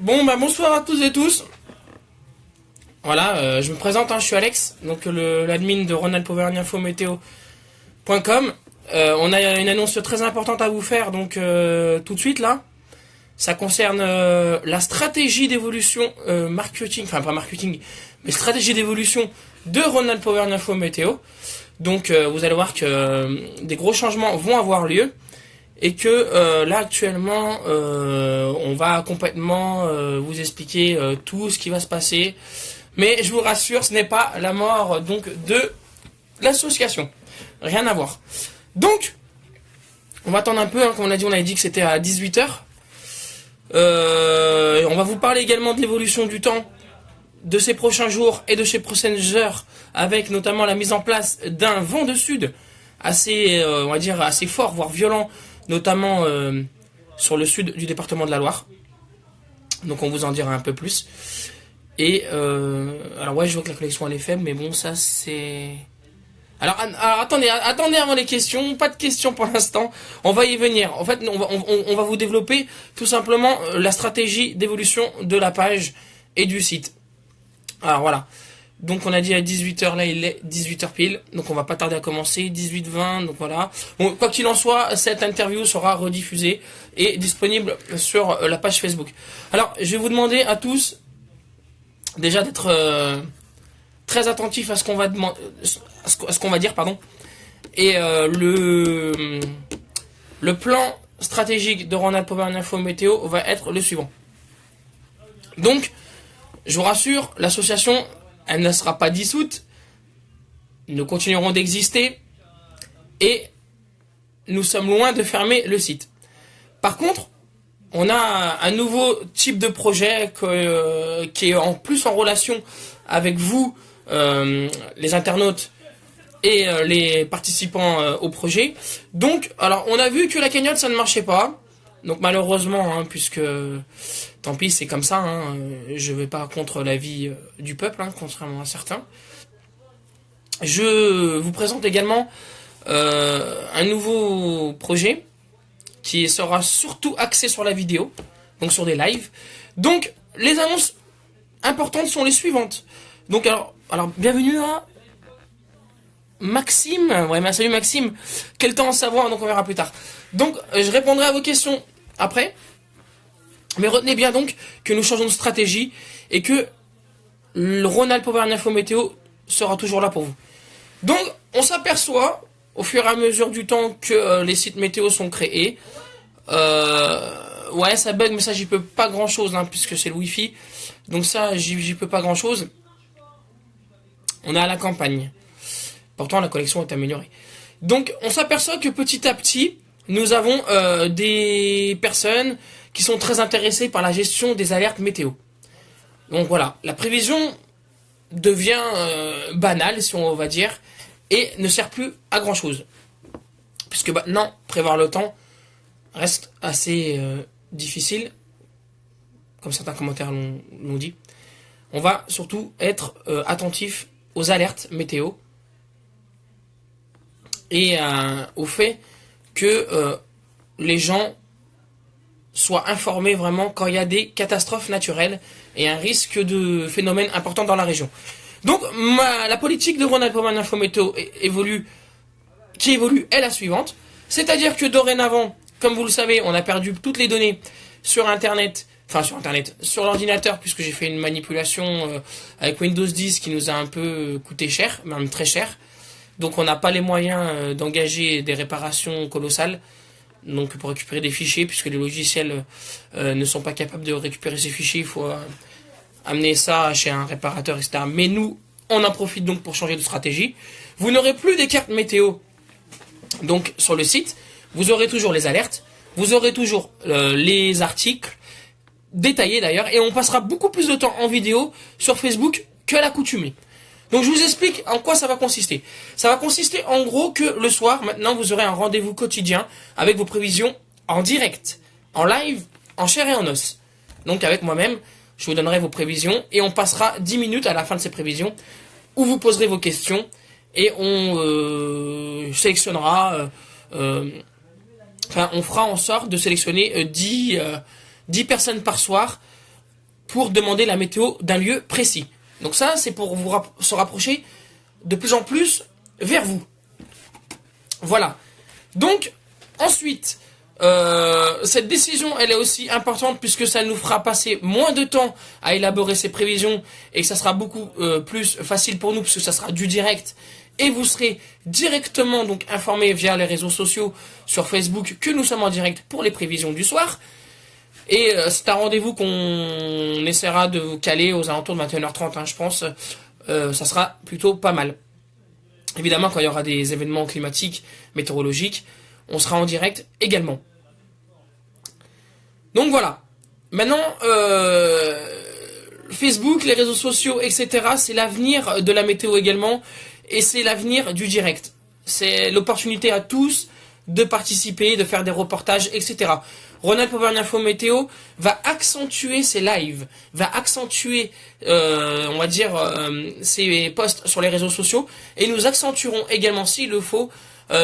Bon, bah bonsoir à tous et tous. Voilà, je me présente, je suis Alex, donc l'admin de ronaldpowerninfometeo.com. On a une annonce très importante à vous faire, donc tout de suite là. Ça concerne la stratégie d'évolution marketing, enfin pas marketing, mais stratégie d'évolution de Ronald Power Info Météo. Donc vous allez voir que des gros changements vont avoir lieu et que là actuellement on va complètement vous expliquer tout ce qui va se passer. Mais je vous rassure, ce n'est pas la mort donc de l'association. Rien à voir. Donc, on va attendre un peu, comme on a dit, que c'était à 18h. On va vous parler également de l'évolution du temps de ces prochains jours et de ces prochaines heures, avec notamment la mise en place d'un vent de sud assez, on va dire, assez fort, voire violent, notamment sur le sud du département de la Loire. Donc on vous en dira un peu plus. Et alors ouais, je vois que la connexion elle est faible, mais bon, ça c'est... Alors attendez avant les questions, pas de questions pour l'instant, on va y venir. En fait, on va vous développer tout simplement la stratégie d'évolution de la page et du site. Alors voilà, donc on a dit à 18h, là il est 18h pile, donc on va pas tarder à commencer, 18h20, donc voilà. Bon, quoi qu'il en soit, cette interview sera rediffusée et disponible sur la page Facebook. Alors, je vais vous demander à tous déjà d'être très attentif à ce qu'on va demander, à ce qu'on va dire, pardon. Et le plan stratégique de Ronald Power Info Météo va être le suivant. Donc, je vous rassure, l'association, elle ne sera pas dissoute. Nous continuerons d'exister et nous sommes loin de fermer le site. Par contre, on a un nouveau type de projet qui est en plus en relation avec vous, les internautes et les participants au projet. Donc, alors, on a vu que la cagnotte, ça ne marchait pas. Donc, malheureusement, puisque, tant pis, c'est comme ça, je vais pas contre l'avis du peuple, contrairement à certains. Je vous présente également un nouveau projet qui sera surtout axé sur la vidéo, donc sur des lives. Donc, les annonces importantes sont les suivantes. Donc, alors bienvenue à Maxime. Ouais, salut Maxime. Quel temps en savoir, donc on verra plus tard. Donc, je répondrai à vos questions après. Mais retenez bien donc que nous changeons de stratégie et que le Ronald Power Info Météo sera toujours là pour vous. Donc, on s'aperçoit au fur et à mesure du temps que les sites météo sont créés. Ouais, ça bug, mais ça j'y peux pas grand chose, puisque c'est le Wi-Fi. Donc ça, j'y peux pas grand chose. On est à la campagne. Pourtant, la connexion est améliorée. Donc, on s'aperçoit que petit à petit, nous avons des personnes qui sont très intéressées par la gestion des alertes météo. Donc voilà, la prévision devient banale, si on va dire, et ne sert plus à grand chose. Puisque maintenant, prévoir le temps reste assez difficile, comme certains commentaires l'ont dit. On va surtout être attentif aux alertes météo et au fait que les gens soient informés vraiment quand il y a des catastrophes naturelles et un risque de phénomènes importants dans la région. Donc la politique de Ronald Power Info Météo qui évolue est la suivante, c'est-à-dire que dorénavant, comme vous le savez, on a perdu toutes les données sur l'ordinateur, puisque j'ai fait une manipulation avec Windows 10 qui nous a un peu coûté cher, même très cher. Donc on n'a pas les moyens d'engager des réparations colossales, donc pour récupérer des fichiers, puisque les logiciels ne sont pas capables de récupérer ces fichiers, il faut amener ça chez un réparateur, etc. Mais nous, on en profite donc pour changer de stratégie. Vous n'aurez plus des cartes météo donc sur le site. Vous aurez toujours les alertes, vous aurez toujours les articles, détaillés d'ailleurs, et on passera beaucoup plus de temps en vidéo sur Facebook que l'accoutumée. Donc je vous explique en quoi ça va consister. Ça va consister en gros que le soir, maintenant, vous aurez un rendez-vous quotidien avec vos prévisions en direct, en live, en chair et en os. Donc avec moi-même, je vous donnerai vos prévisions et on passera 10 minutes à la fin de ces prévisions où vous poserez vos questions et on sélectionnera... on fera en sorte de sélectionner 10 personnes par soir pour demander la météo d'un lieu précis. Donc ça, c'est pour se rapprocher de plus en plus vers vous. Voilà. Donc, ensuite, cette décision, elle est aussi importante puisque ça nous fera passer moins de temps à élaborer ces prévisions et que ça sera beaucoup plus facile pour nous puisque ça sera du direct et vous serez directement donc informés via les réseaux sociaux sur Facebook que nous sommes en direct pour les prévisions du soir. Et c'est un rendez-vous qu'on essaiera de vous caler aux alentours de 21h30, hein, je pense. Ça sera plutôt pas mal. Évidemment, quand il y aura des événements climatiques, météorologiques, on sera en direct également. Donc voilà. Maintenant, Facebook, les réseaux sociaux, etc., c'est l'avenir de la météo également. Et c'est l'avenir du direct. C'est l'opportunité à tous de participer, de faire des reportages, etc. Ronald Auvergne Info Météo va accentuer ses lives, va accentuer, on va dire, ses posts sur les réseaux sociaux, et nous accentuerons également, s'il le faut,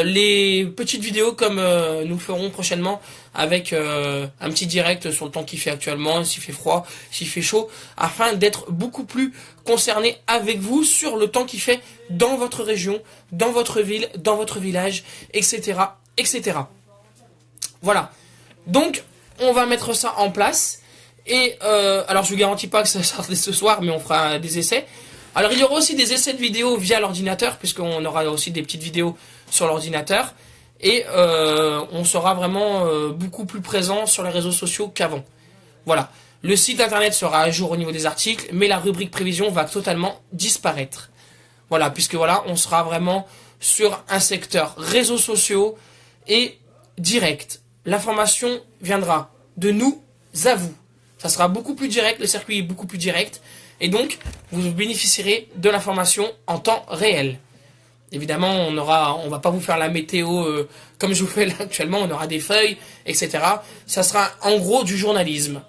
les petites vidéos comme nous ferons prochainement avec un petit direct sur le temps qu'il fait actuellement, s'il fait froid, s'il fait chaud, afin d'être beaucoup plus concerné avec vous sur le temps qu'il fait dans votre région, dans votre ville, dans votre village, etc., etc. Voilà. Donc, on va mettre ça en place. Et, alors je ne vous garantis pas que ça sorte ce soir, mais on fera des essais. Alors, il y aura aussi des essais de vidéos via l'ordinateur, puisqu'on aura aussi des petites vidéos sur l'ordinateur. Et on sera vraiment beaucoup plus présent sur les réseaux sociaux qu'avant. Voilà. Le site internet sera à jour au niveau des articles, mais la rubrique prévision va totalement disparaître. Voilà, puisque voilà, on sera vraiment sur un secteur réseaux sociaux et direct. L'information viendra de nous à vous. Ça sera beaucoup plus direct, le circuit est beaucoup plus direct. Et donc, vous bénéficierez de l'information en temps réel. Évidemment, on va pas vous faire la météo comme je vous fais là actuellement, on aura des feuilles, etc. Ça sera en gros du journalisme.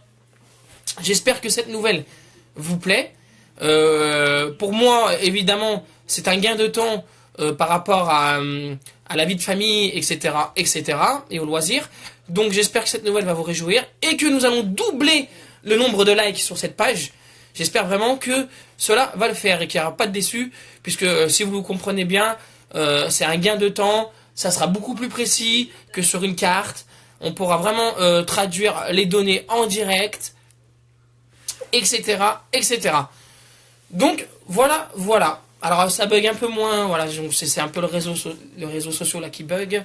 J'espère que cette nouvelle vous plaît. Pour moi, évidemment, c'est un gain de temps par rapport à la vie de famille, etc., etc., et aux loisirs. Donc j'espère que cette nouvelle va vous réjouir et que nous allons doubler le nombre de likes sur cette page. J'espère vraiment que cela va le faire et qu'il n'y aura pas de déçus, puisque si vous comprenez bien, c'est un gain de temps, ça sera beaucoup plus précis que sur une carte. On pourra vraiment traduire les données en direct, etc., etc. Donc voilà, voilà. Alors ça bug un peu moins, voilà, c'est un peu le réseau social là qui bug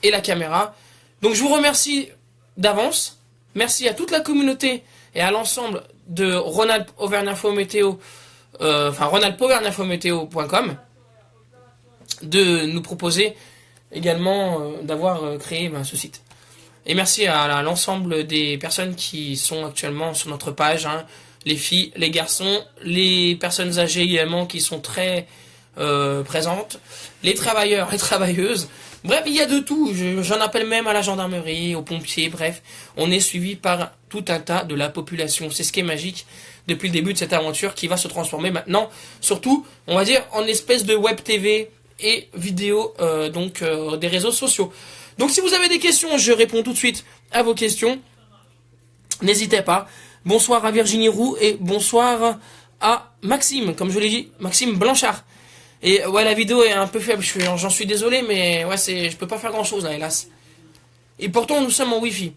et la caméra. Donc je vous remercie d'avance. Merci à toute la communauté et à l'ensemble de Ronald Auvergne Info Météo, ronaldauvergneinfométéo.com, de nous proposer également d'avoir créé ce site. Et merci à l'ensemble des personnes qui sont actuellement sur notre page, hein, les filles, les garçons, les personnes âgées également qui sont très présentes, les travailleurs, les travailleuses. Bref, il y a de tout. J'en appelle même à la gendarmerie, aux pompiers, bref. On est suivi par tout un tas de la population. C'est ce qui est magique depuis le début de cette aventure qui va se transformer maintenant, surtout, on va dire, en espèce de web TV et vidéo des réseaux sociaux. Donc si vous avez des questions, je réponds tout de suite à vos questions. N'hésitez pas. Bonsoir à Virginie Roux et bonsoir à Maxime, comme je l'ai dit, Maxime Blanchard. Et ouais, la vidéo est un peu faible, j'en suis désolé, mais ouais, je peux pas faire grand chose là, hélas. Et pourtant, nous sommes en Wi-Fi.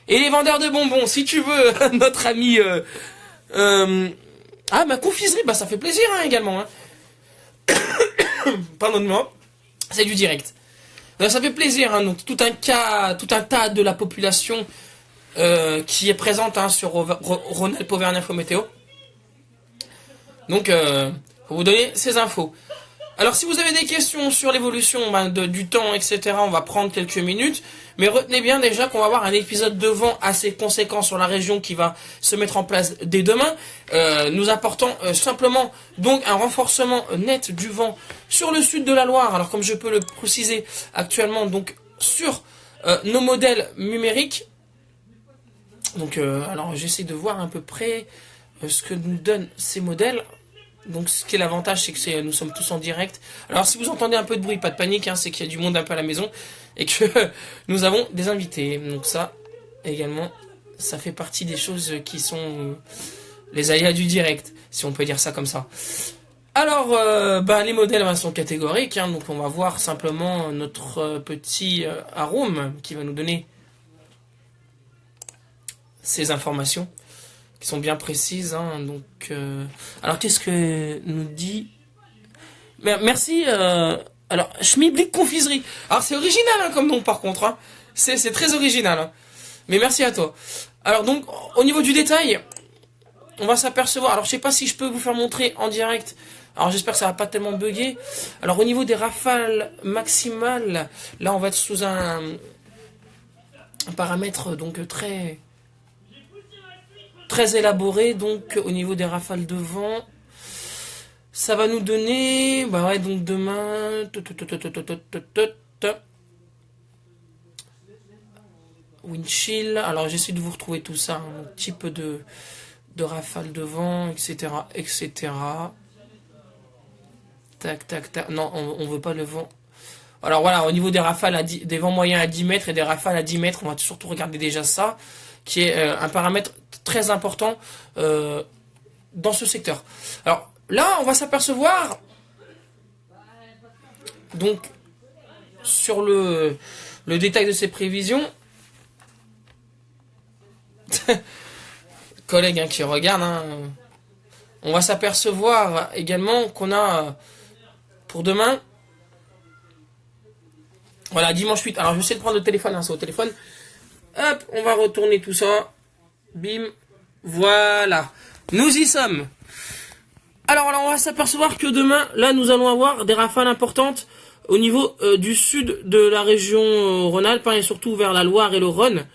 Et les vendeurs de bonbons, si tu veux, notre ami... confiserie, ça fait plaisir hein, également. Hein. Pardonne-moi, c'est du direct. Ça fait plaisir, hein, donc tout un tas de la population qui est présente hein, sur Ronald Auvergne Info Météo. Donc, pour vous donner ces infos. Alors, si vous avez des questions sur l'évolution du temps, etc., on va prendre quelques minutes. Mais retenez bien déjà qu'on va avoir un épisode de vent assez conséquent sur la région qui va se mettre en place dès demain. Nous apportons simplement donc un renforcement net du vent sur le sud de la Loire. Alors, comme je peux le préciser actuellement, donc sur nos modèles numériques. Donc, alors j'essaie de voir à peu près ce que nous donnent ces modèles. Donc ce qui est l'avantage, c'est que nous sommes tous en direct. Alors si vous entendez un peu de bruit, pas de panique, hein, c'est qu'il y a du monde un peu à la maison et que nous avons des invités. Donc ça, également, ça fait partie des choses qui sont les aléas du direct, si on peut dire ça comme ça. Alors, les modèles sont catégoriques, hein, donc on va voir simplement notre petit arôme qui va nous donner ces informations qui sont bien précises. Hein, donc, alors qu'est-ce que nous dit? Merci. Alors, Schmiblik Confiserie. Alors c'est original hein, comme nom par contre. Hein. C'est très original. Hein. Mais merci à toi. Alors donc, au niveau du détail, on va s'apercevoir. Alors je sais pas si je peux vous faire montrer en direct. Alors j'espère que ça va pas tellement bugger. Alors au niveau des rafales maximales, là on va être sous un paramètre donc très élaboré. Donc au niveau des rafales de vent, ça va nous donner donc demain wind chill. Alors j'essaie de vous retrouver tout ça, un type de rafale de vent, etc., etc. Tac, tac, tac. Non, on veut pas le vent. Alors voilà, au niveau des rafales, des vents moyens à 10 mètres et des rafales à 10 mètres, on va surtout regarder déjà ça, qui est un paramètre très important dans ce secteur. Alors là, on va s'apercevoir, donc, sur le détail de ces prévisions, collègues qui regardent, hein, on va s'apercevoir également qu'on a pour demain, voilà, dimanche 8. Alors je vais essayer de prendre le téléphone, hein, c'est au téléphone. Hop, on va retourner tout ça. Bim, voilà, nous y sommes. Alors on va s'apercevoir que demain, là, nous allons avoir des rafales importantes au niveau du sud de la région Rhône-Alpes et surtout vers la Loire et le Rhône.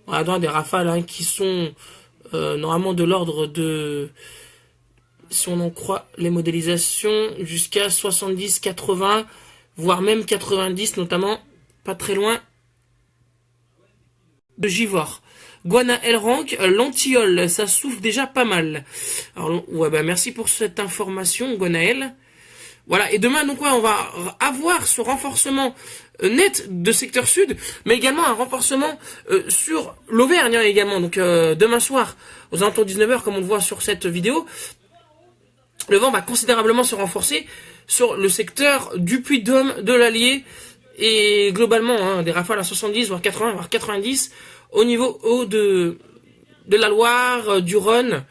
On va des rafales hein, qui sont normalement de l'ordre de, si on en croit les modélisations, jusqu'à 70, 80, voire même 90, notamment pas très loin de Givors. Guanaël-Ranc, Lantilleul, ça souffle déjà pas mal. Alors, ouais, merci pour cette information, Guanaël. Voilà, et demain, donc, on va avoir ce renforcement net de secteur sud, mais également un renforcement sur l'Auvergne, hein, également. Donc, demain soir, aux alentours de 19h, comme on le voit sur cette vidéo, le vent va considérablement se renforcer sur le secteur du Puy-de-Dôme, de l'Allier, et globalement, hein, des rafales à 70, voire 80, voire 90, au niveau haut de la Loire, du Rhône,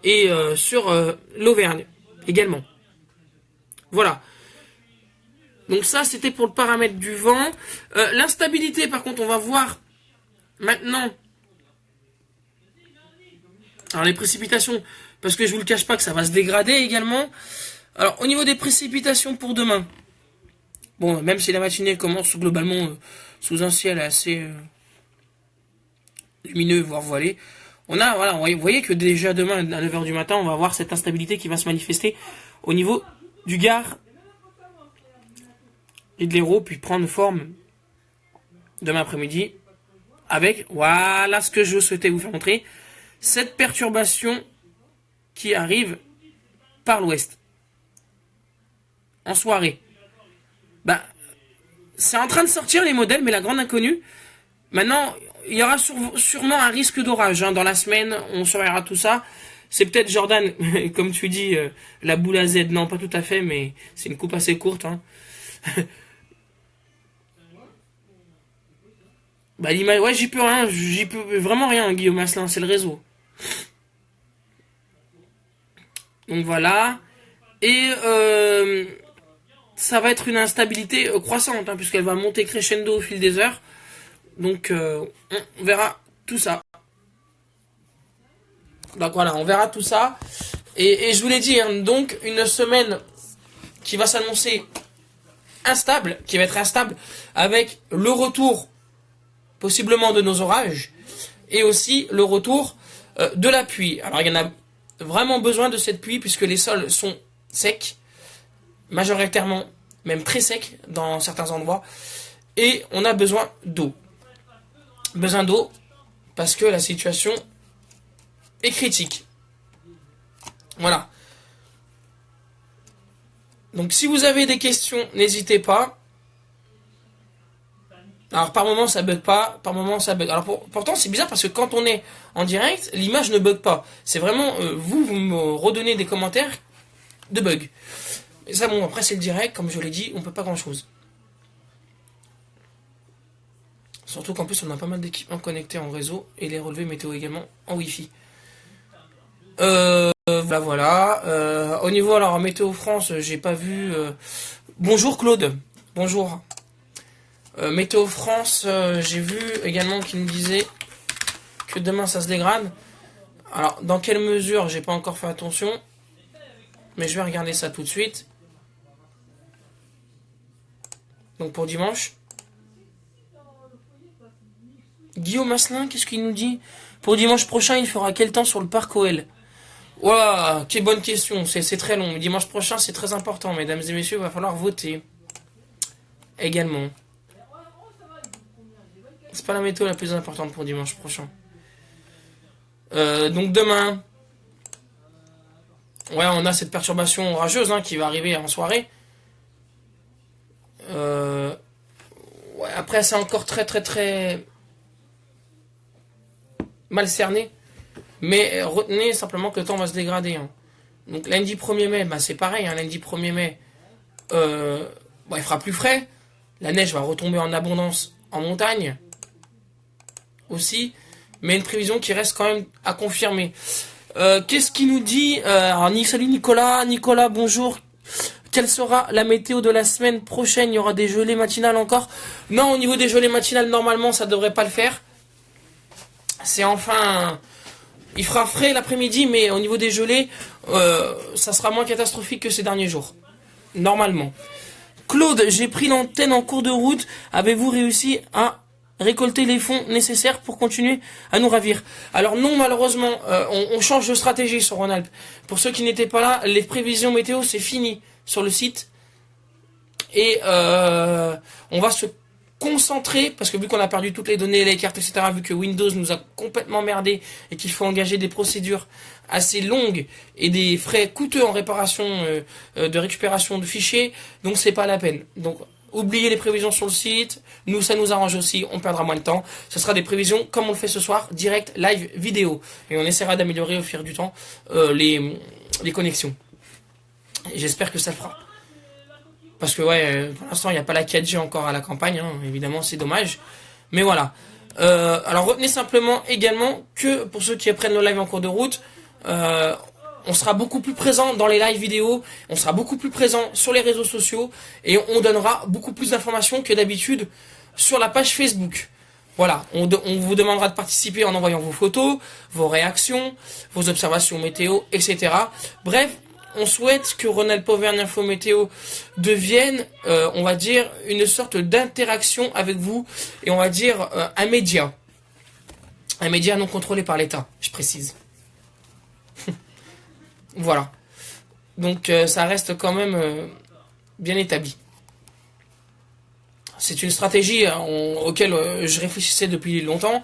et sur l'Auvergne, également. Voilà. Donc ça, c'était pour le paramètre du vent. L'instabilité, par contre, on va voir maintenant. Alors les précipitations, parce que je vous le cache pas que ça va se dégrader également. Alors au niveau des précipitations pour demain, bon, même si la matinée commence globalement sous un ciel assez lumineux, voire voilé, on a, voilà, vous voyez que déjà demain à 9h du matin, on va avoir cette instabilité qui va se manifester au niveau du Gard et de l'Hérault, puis prendre forme demain après-midi avec, voilà ce que je souhaitais vous faire montrer, cette perturbation qui arrive par l'ouest en soirée. C'est en train de sortir les modèles, mais la grande inconnue, maintenant, il y aura sûrement un risque d'orage. Hein, dans la semaine, on surveillera tout ça. C'est peut-être Jordan, comme tu dis, la boule à Z. Non, pas tout à fait, mais c'est une coupe assez courte. Hein. Ouais, j'y peux rien. J'y peux vraiment rien, Guillaume Asselin. C'est le réseau. Donc voilà. Et ça va être une instabilité croissante, hein, puisqu'elle va monter crescendo au fil des heures. Donc on verra tout ça. Donc voilà, on verra tout ça. Et je vous l'ai dit, hein, donc une semaine qui va s'annoncer instable, qui va être instable, avec le retour possiblement de nos orages, et aussi le retour de la pluie. Alors il y en a vraiment besoin de cette pluie, puisque les sols sont secs, majoritairement, même très secs dans certains endroits, et on a besoin d'eau. Besoin d'eau, parce que la situation est critique. Voilà. Donc si vous avez des questions, n'hésitez pas. Alors par moment ça bug pas, par moment ça bug. Alors pourtant c'est bizarre parce que quand on est en direct, l'image ne bug pas. C'est vraiment vous me redonnez des commentaires de bug. Et ça bon après c'est le direct, comme je l'ai dit, on peut pas grand chose. Surtout qu'en plus on a pas mal d'équipements connectés en réseau et les relevés météo également en Wi-Fi. Voilà. Au niveau alors météo France, j'ai pas vu. Bonjour Claude. Bonjour. Météo France, j'ai vu également qu'il me disait que demain ça se dégrade. Alors, dans quelle mesure, j'ai pas encore fait attention. Mais je vais regarder ça tout de suite. Donc pour dimanche. Guillaume Asselin, qu'est-ce qu'il nous dit? Pour dimanche prochain, il fera quel temps sur le parc OL? Waouh, quelle bonne question, c'est très long. Dimanche prochain, c'est très important, mesdames et messieurs, il va falloir voter. Également. C'est pas la météo la plus importante pour dimanche prochain. Donc demain, ouais, on a cette perturbation orageuse qui va arriver en soirée. Ouais, après, c'est encore très mal cerné. Mais retenez simplement que le temps va se dégrader. Donc lundi 1er mai, c'est pareil. Lundi 1er mai, il fera plus frais. La neige va retomber en abondance en montagne aussi, mais une prévision qui reste quand même à confirmer. Qu'est-ce qu'il nous dit? Alors, salut Nicolas, bonjour. Quelle sera la météo de la semaine prochaine? Il y aura des gelées matinales encore? Non, au niveau des gelées matinales, normalement, ça devrait pas le faire. C'est enfin... Il fera frais l'après-midi, mais au niveau des gelées, ça sera moins catastrophique que ces derniers jours. Normalement. Claude, j'ai pris l'antenne en cours de route. Avez-vous réussi à récolter les fonds nécessaires pour continuer à nous ravir? Alors non, malheureusement, on change de stratégie sur Rhône-Alpes. Pour ceux qui n'étaient pas là, les prévisions météo, c'est fini sur le site. Et on va se concentrer, parce que vu qu'on a perdu toutes les données, les cartes, etc., vu que Windows nous a complètement merdé et qu'il faut engager des procédures assez longues et des frais coûteux en réparation de récupération de fichiers, donc c'est pas la peine. Donc oubliez les prévisions sur le site, nous ça nous arrange aussi, on perdra moins de temps. Ce sera des prévisions comme on le fait ce soir, direct, live, vidéo. Et on essaiera d'améliorer au fil du temps les connexions. Et j'espère que ça le fera. Parce que pour l'instant il n'y a pas la 4G encore à la campagne, évidemment c'est dommage. Mais voilà. Alors retenez simplement également que pour ceux qui apprennent le live en cours de route, on sera beaucoup plus présent dans les lives vidéo, on sera beaucoup plus présent sur les réseaux sociaux et on donnera beaucoup plus d'informations que d'habitude sur la page Facebook. Voilà, on vous demandera de participer en envoyant vos photos, vos réactions, vos observations météo, etc. Bref, on souhaite que Rhône-Alpes Auvergne Info Météo devienne, on va dire, une sorte d'interaction avec vous et on va dire un média. Un média non contrôlé par l'État, je précise. Voilà. Donc ça reste quand même bien établi. C'est une stratégie auquel je réfléchissais depuis longtemps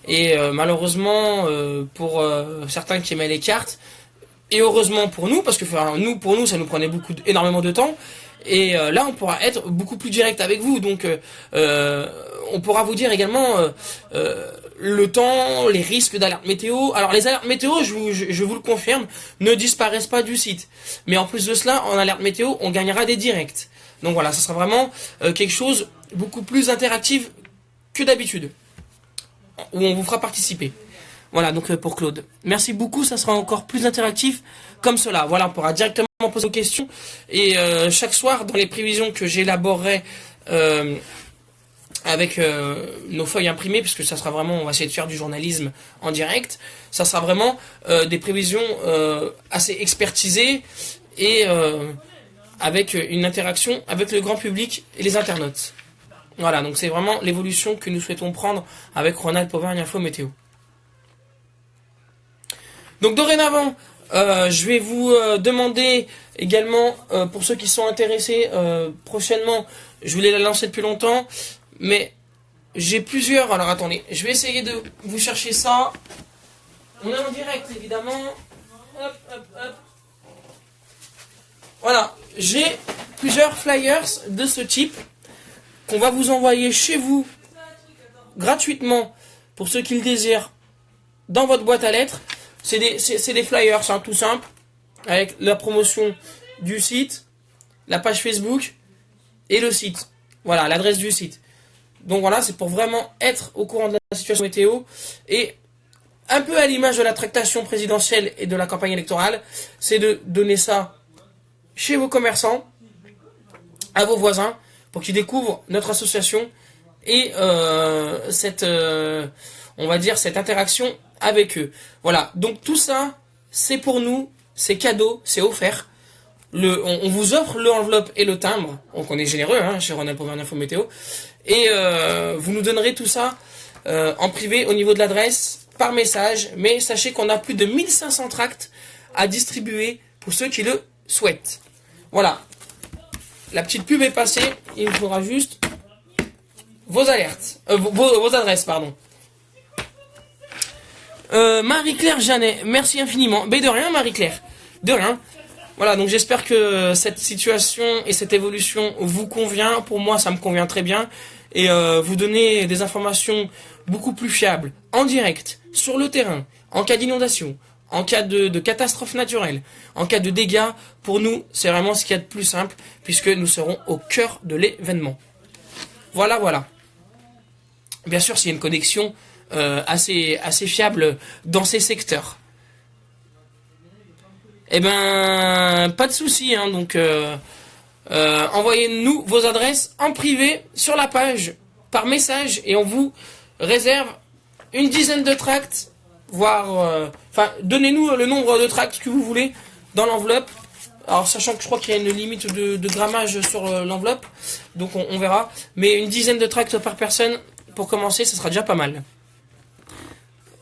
et malheureusement pour certains qui aimaient les cartes, et heureusement pour nous, parce que pour nous ça nous prenait énormément de temps, et là on pourra être beaucoup plus direct avec vous, donc on pourra vous dire également le temps, les risques d'alerte météo. Alors les alertes météo, je vous le confirme, ne disparaissent pas du site, mais en plus de cela, en alerte météo, on gagnera des directs. Donc voilà, ça sera vraiment quelque chose beaucoup plus interactif que d'habitude, où on vous fera participer. Voilà, donc pour Claude. Merci beaucoup, ça sera encore plus interactif comme cela. Voilà, on pourra directement poser vos questions. Et chaque soir, dans les prévisions que j'élaborerai avec nos feuilles imprimées, puisque ça sera vraiment, on va essayer de faire du journalisme en direct, ça sera vraiment des prévisions assez expertisées et avec une interaction avec le grand public et les internautes. Voilà, donc c'est vraiment l'évolution que nous souhaitons prendre avec Rhône-Alpes Auvergne Info Météo. Donc dorénavant, je vais vous demander également, pour ceux qui sont intéressés, prochainement, je voulais la lancer depuis longtemps, mais j'ai plusieurs... Alors attendez, je vais essayer de vous chercher ça. On est en direct, évidemment. Hop, hop, hop. Voilà, j'ai plusieurs flyers de ce type qu'on va vous envoyer chez vous gratuitement, pour ceux qui le désirent, dans votre boîte à lettres. C'est des flyers, hein, tout simple, avec la promotion du site, la page Facebook et le site. Voilà, l'adresse du site. Donc voilà, c'est pour vraiment être au courant de la situation météo et un peu à l'image de la tractation présidentielle et de la campagne électorale, c'est de donner ça chez vos commerçants, à vos voisins, pour qu'ils découvrent notre association et on va dire, cette interaction avec eux. Voilà, donc tout ça, c'est pour nous, c'est cadeau, c'est offert. On vous offre l'enveloppe et le timbre, donc on est généreux, hein, chez Ronald pour Info Météo, et vous nous donnerez tout ça en privé au niveau de l'adresse, par message, mais sachez qu'on a plus de 1500 tracts à distribuer pour ceux qui le souhaitent. Voilà, la petite pub est passée, il me faudra juste vos alertes, vos adresses, pardon. Marie-Claire Janet, merci infiniment. Mais de rien, Marie-Claire, de rien. Voilà, donc j'espère que cette situation et cette évolution vous convient. Pour moi, ça me convient très bien. Et vous donner des informations beaucoup plus fiables, en direct, sur le terrain, en cas d'inondation, en cas de catastrophe naturelle, en cas de dégâts. Pour nous, c'est vraiment ce qu'il y a de plus simple, puisque nous serons au cœur de l'événement. Voilà, voilà. Bien sûr, s'il y a une connexion assez fiable dans ces secteurs. Eh ben, pas de souci, hein, donc envoyez-nous vos adresses en privé sur la page par message et on vous réserve une dizaine de tracts, voire, donnez-nous le nombre de tracts que vous voulez dans l'enveloppe. Alors, sachant que je crois qu'il y a une limite de grammage sur l'enveloppe, donc on verra. Mais une dizaine de tracts par personne, pour commencer, ce sera déjà pas mal.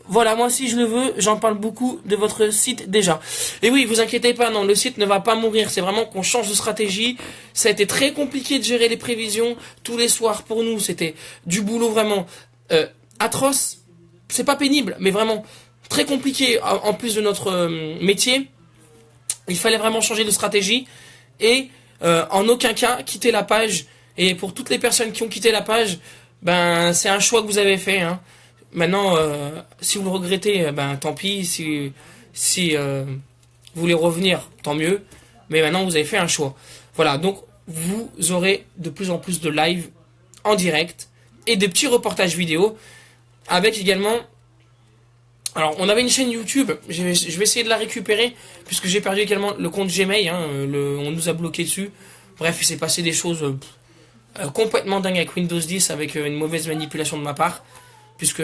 Voilà, moi si je le veux, j'en parle beaucoup de votre site déjà. Et oui, vous inquiétez pas, non, le site ne va pas mourir, c'est vraiment qu'on change de stratégie. Ça a été très compliqué de gérer les prévisions tous les soirs pour nous, c'était du boulot vraiment atroce. C'est pas pénible, mais vraiment très compliqué en plus de notre métier. Il fallait vraiment changer de stratégie et en aucun cas quitter la page. Et pour toutes les personnes qui ont quitté la page, ben c'est un choix que vous avez fait, hein. Maintenant, si vous le regrettez, ben tant pis. Si vous voulez revenir, tant mieux. Mais maintenant, vous avez fait un choix. Voilà, donc vous aurez de plus en plus de live en direct et de petits reportages vidéo avec également. Alors, on avait une chaîne YouTube. Je vais essayer de la récupérer puisque j'ai perdu également le compte Gmail. Hein, on nous a bloqué dessus. Bref, il s'est passé des choses complètement dingues avec Windows 10 avec une mauvaise manipulation de ma part. Puisque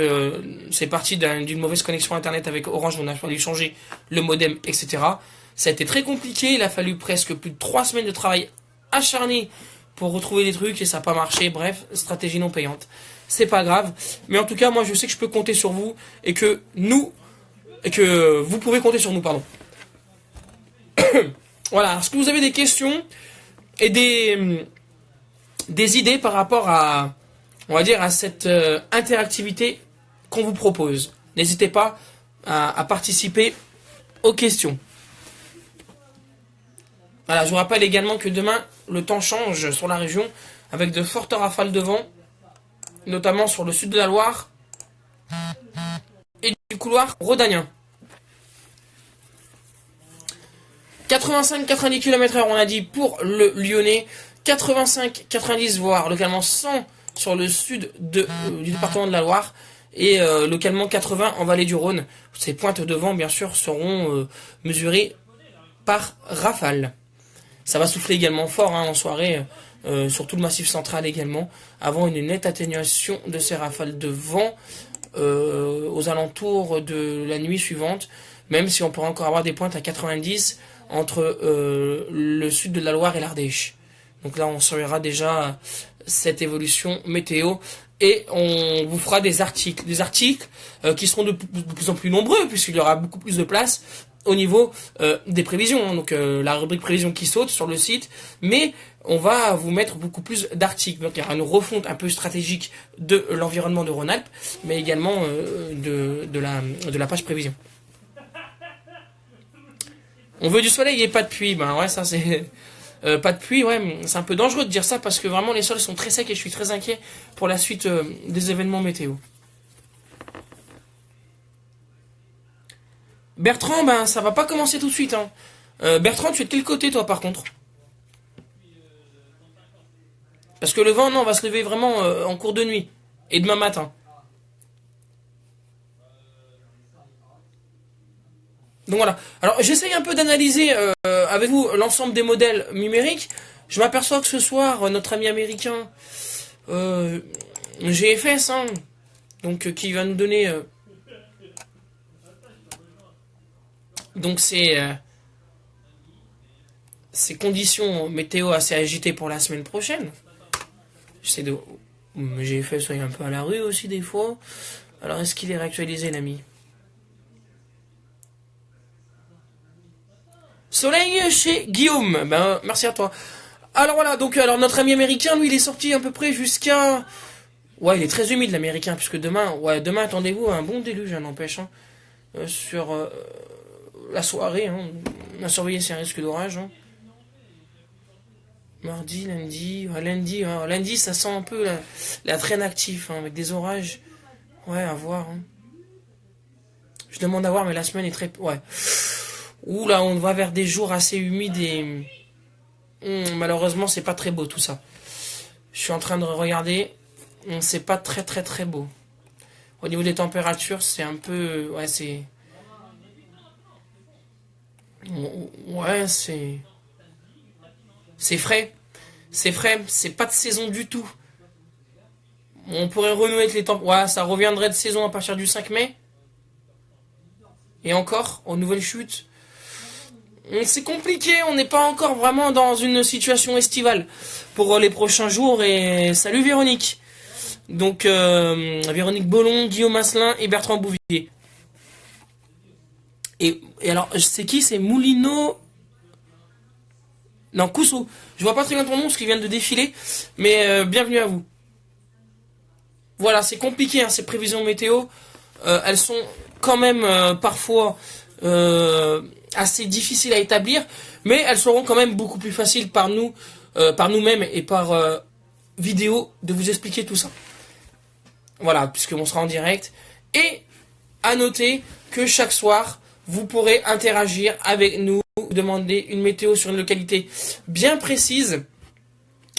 c'est parti d'une mauvaise connexion internet avec Orange, on a fallu changer le modem, etc. Ça a été très compliqué, il a fallu presque plus de 3 semaines de travail acharné pour retrouver les trucs et ça n'a pas marché. Bref, stratégie non payante. C'est pas grave, mais en tout cas, moi je sais que je peux compter sur vous et que vous pouvez compter sur nous, pardon. Voilà, est-ce que vous avez des questions et des idées par rapport à, on va dire, à cette interactivité qu'on vous propose? N'hésitez pas à participer aux questions. Voilà, je vous rappelle également que demain, le temps change sur la région avec de fortes rafales de vent, notamment sur le sud de la Loire et du couloir rhodanien. 85-90 km/h, on a dit, pour le Lyonnais. 85-90, voire localement 100 sur le sud du département de la Loire et localement 80 en vallée du Rhône. Ces pointes de vent, bien sûr, seront mesurées par rafale. Ça va souffler également fort, hein, en soirée, sur tout le massif central également, avant une nette atténuation de ces rafales de vent aux alentours de la nuit suivante, même si on pourra encore avoir des pointes à 90 entre le sud de la Loire et l'Ardèche. Donc là, on surveillera déjà cette évolution météo et on vous fera des articles qui seront de plus en plus nombreux puisqu'il y aura beaucoup plus de place au niveau des prévisions. Donc la rubrique prévision qui saute sur le site, mais on va vous mettre beaucoup plus d'articles. Donc il y aura une refonte un peu stratégique de l'environnement de Rhône-Alpes, mais également de la page prévision. On veut du soleil et pas de pluie, ben ouais, ça c'est Pas de pluie, ouais, c'est un peu dangereux de dire ça parce que vraiment les sols sont très secs et je suis très inquiet pour la suite des événements météo. Bertrand, ben ça va pas commencer tout de suite. Hein. Bertrand, tu es de quel côté toi par contre? Parce que le vent, non, va se lever vraiment en cours de nuit et demain matin. Donc voilà. Alors j'essaye un peu d'analyser avec vous l'ensemble des modèles numériques. Je m'aperçois que ce soir, notre ami américain GFS, hein, donc qui va nous donner donc ces conditions météo assez agitées pour la semaine prochaine. J'essaie de GFS soit un peu à la rue aussi des fois. Alors est-ce qu'il est réactualisé l'ami? Soleil chez Guillaume. Ben merci à toi. Alors voilà, donc alors notre ami américain, lui, il est sorti à peu près jusqu'à... Ouais, il est très humide l'américain, puisque demain attendez-vous à un bon déluge, n'empêche, hein, sur la soirée, hein. On a surveillé ces risques d'orage. Hein. Mardi, lundi, lundi, ça sent un peu la traîne active, hein, avec des orages. Ouais, à voir. Hein. Je demande à voir, mais la semaine est très... Ouais. Ouh là, on va vers des jours assez humides et... malheureusement, c'est pas très beau tout ça. Je suis en train de regarder. C'est pas très très très beau. Au niveau des températures, c'est un peu... Ouais, c'est... Ouais, c'est... C'est frais. C'est frais. C'est pas de saison du tout. On pourrait renouer avec les temps. Ouais, ça reviendrait de saison à partir du 5 mai. Et encore, aux nouvelles chutes. C'est compliqué, on n'est pas encore vraiment dans une situation estivale pour les prochains jours. Et salut Véronique. Donc Véronique Bollon, Guillaume Asselin et Bertrand Bouvier. Et alors, c'est qui? C'est Moulino... Non, Cousso. Je vois pas très bien ton nom parce qu'il vient de défiler. Mais bienvenue à vous. Voilà, c'est compliqué, hein, ces prévisions météo. Elles sont quand même parfois assez difficiles à établir. Mais elles seront quand même beaucoup plus faciles par nous-mêmes et par vidéo de vous expliquer tout ça. Voilà, puisqu'on sera en direct. Et à noter que chaque soir, vous pourrez interagir avec nous, demander une météo sur une localité bien précise.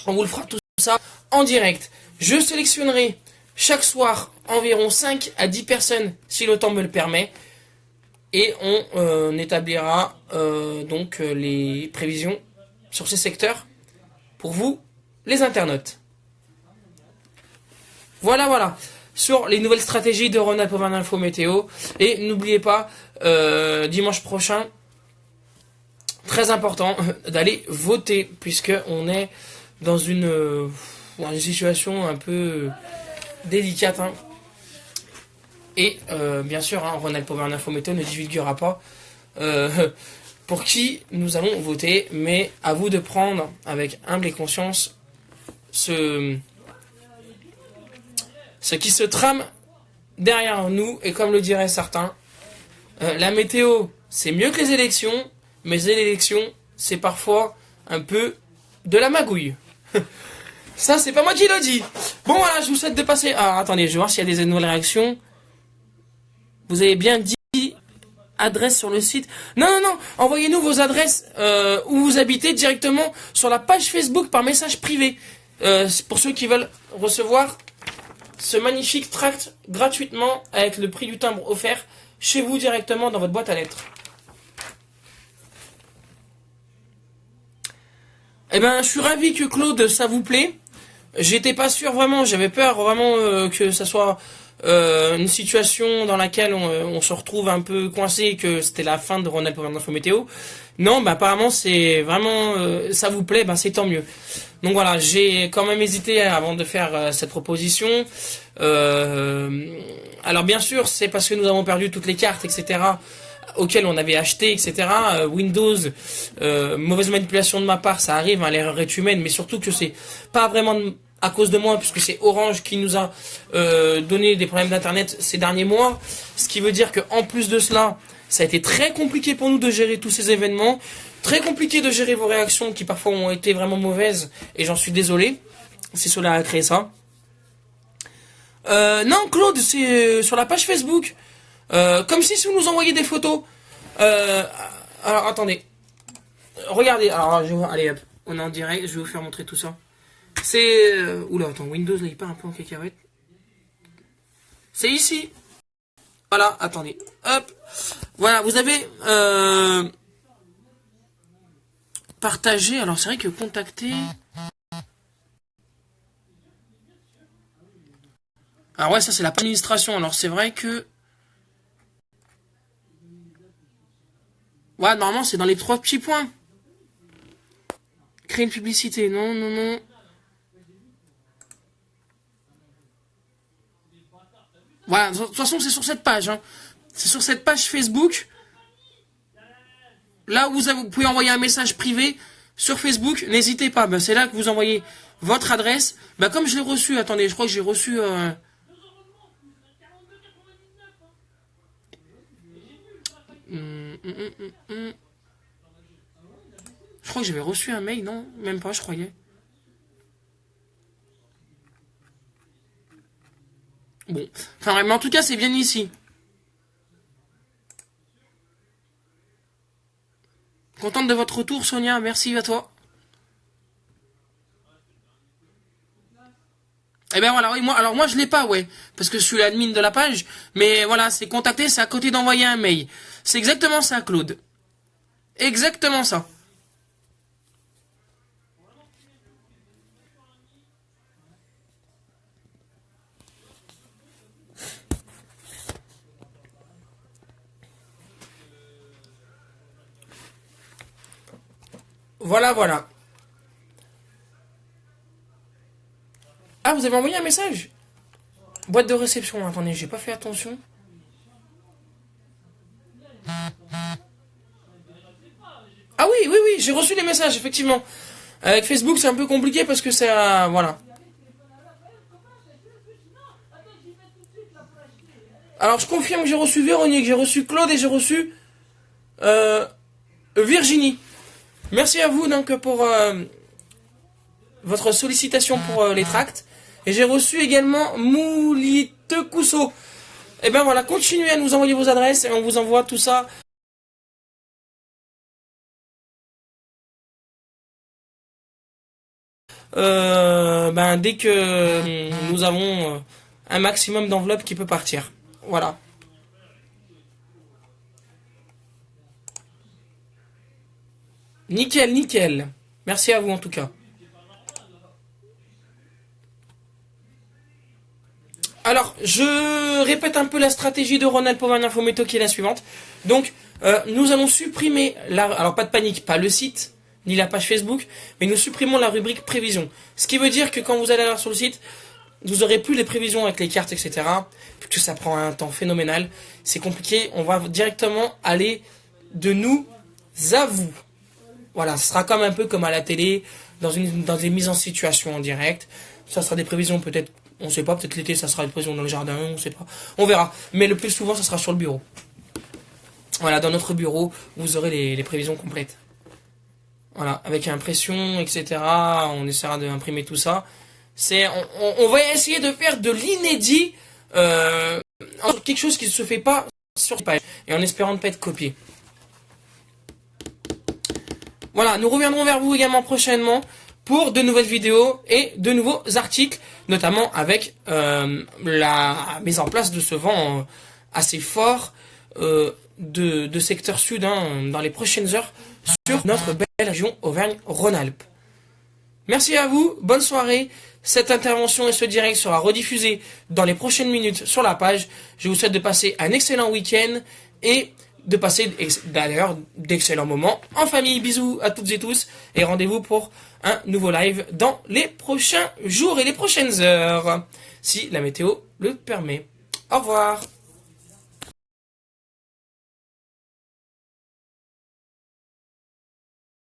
On vous le fera tout ça en direct. Je sélectionnerai chaque soir environ 5 à 10 personnes, si le temps me le permet. Et on établira donc les prévisions sur ces secteurs pour vous, les internautes. Voilà. Sur les nouvelles stratégies de Rhône-Alpes Auvergne Info Météo. Et n'oubliez pas, dimanche prochain, très important, d'aller voter, puisqu'on est dans une situation un peu délicate. Hein. Et bien sûr, hein, Rhône-Alpes Auvergne Info Météo ne divulguera pas pour qui nous allons voter, mais à vous de prendre avec humble et conscience ce qui se trame derrière nous. Et comme le diraient certains, la météo, c'est mieux que les élections, mais les élections, c'est parfois un peu de la magouille. Ça, c'est pas moi qui le dis. Bon, voilà, je vous souhaite de passer... Ah, attendez, je vais voir s'il y a des nouvelles réactions. Vous avez bien dit adresse sur le site. Non, envoyez-nous vos adresses où vous habitez directement sur la page Facebook par message privé. Pour ceux qui veulent recevoir ce magnifique tract gratuitement avec le prix du timbre offert chez vous directement dans votre boîte à lettres. Eh ben, je suis ravi que Claude, ça vous plaît. J'étais pas sûr vraiment, j'avais peur vraiment que ça soit une situation dans laquelle on se retrouve un peu coincé et que c'était la fin de Rhône-Alpes Auvergne Info Météo. Non, bah apparemment c'est vraiment ça vous plaît, bah c'est tant mieux. Donc voilà, j'ai quand même hésité avant de faire cette proposition. Alors bien sûr, c'est parce que nous avons perdu toutes les cartes, etc. auxquelles on avait acheté, etc. Windows, mauvaise manipulation de ma part, ça arrive, hein, l'erreur est humaine, mais surtout que c'est pas vraiment à cause de moi, puisque c'est Orange qui nous a donné des problèmes d'internet ces derniers mois. Ce qui veut dire que en plus de cela, Ça a été très compliqué pour nous de gérer tous ces événements. Très compliqué de gérer vos réactions qui parfois ont été vraiment mauvaises. Et j'en suis désolé. Si cela a créé ça. Non, Claude, c'est sur la page Facebook. Comme si vous nous envoyiez des photos. Alors, attendez. Regardez. Alors, je vais voir. Allez, hop. On est en direct. Je vais vous faire montrer tout ça. C'est... Oula, attends. Windows, là, il part un peu en cacahuète. C'est ici. Voilà, attendez. Hop. Voilà, vous avez... partagé. Alors, c'est vrai que contacter... Alors ouais, ça c'est la administration. Alors c'est vrai que... Ouais, normalement c'est dans les 3 petits points. Créer une publicité. Non, non, non. Voilà, de toute façon c'est sur cette page. Hein. C'est sur cette page Facebook. Là où vous pouvez envoyer un message privé sur Facebook. N'hésitez pas. Ben, c'est là que vous envoyez votre adresse. Ben, comme je l'ai reçu. Attendez, je crois que j'ai reçu... Je crois que j'avais reçu un mail, non? Même pas, je croyais. Bon. Enfin, mais en tout cas, c'est bien ici. Contente de votre retour, Sonia. Merci à toi. Eh ben voilà, oui, moi je l'ai pas, ouais. Parce que je suis l'admin de la page. Mais voilà, c'est contacter, c'est à côté d'envoyer un mail. C'est exactement ça, Claude. Exactement ça. Voilà, voilà. Ah, vous avez envoyé un message? Boîte de réception, attendez, j'ai pas fait attention. Ah oui, oui, oui, j'ai reçu les messages, effectivement. Avec Facebook, c'est un peu compliqué parce que c'est... voilà. Alors, je confirme que j'ai reçu Véronique, j'ai reçu Claude et j'ai reçu Virginie. Merci à vous donc pour votre sollicitation pour les tracts. Et j'ai reçu également Moulite Cousseau. Et ben voilà, continuez à nous envoyer vos adresses et on vous envoie tout ça. Dès que nous avons un maximum d'enveloppes qui peut partir. Voilà. Nickel, nickel. Merci à vous en tout cas. Alors, je répète un peu la stratégie de Ronald Povan Infométo qui est la suivante. Donc, nous allons supprimer alors pas de panique, pas le site, ni la page Facebook, mais nous supprimons la rubrique prévision. Ce qui veut dire que quand vous allez sur le site, vous aurez plus les prévisions avec les cartes, etc. Puisque ça prend un temps phénoménal. C'est compliqué. On va directement aller de nous à vous. Voilà, ce sera comme un peu comme à la télé, dans des mises en situation en direct. Ça sera des prévisions peut-être, on sait pas, peut-être l'été ça sera des prévisions dans le jardin, on sait pas. On verra. Mais le plus souvent, ça sera sur le bureau. Voilà, dans notre bureau, vous aurez les prévisions complètes. Voilà, avec impression, etc. On essaiera d'imprimer tout ça. On va essayer de faire de l'inédit, quelque chose qui ne se fait pas sur page, et en espérant ne pas être copié. Voilà, nous reviendrons vers vous également prochainement pour de nouvelles vidéos et de nouveaux articles, notamment avec la mise en place de ce vent assez fort de secteur sud dans les prochaines heures sur notre belle région Auvergne-Rhône-Alpes. Merci à vous, bonne soirée. Cette intervention et ce direct sera rediffusé dans les prochaines minutes sur la page. Je vous souhaite de passer un excellent week-end et de passer d'ailleurs d'excellents moments en famille. Bisous à toutes et tous et rendez-vous pour un nouveau live dans les prochains jours et les prochaines heures, si la météo le permet. Au revoir.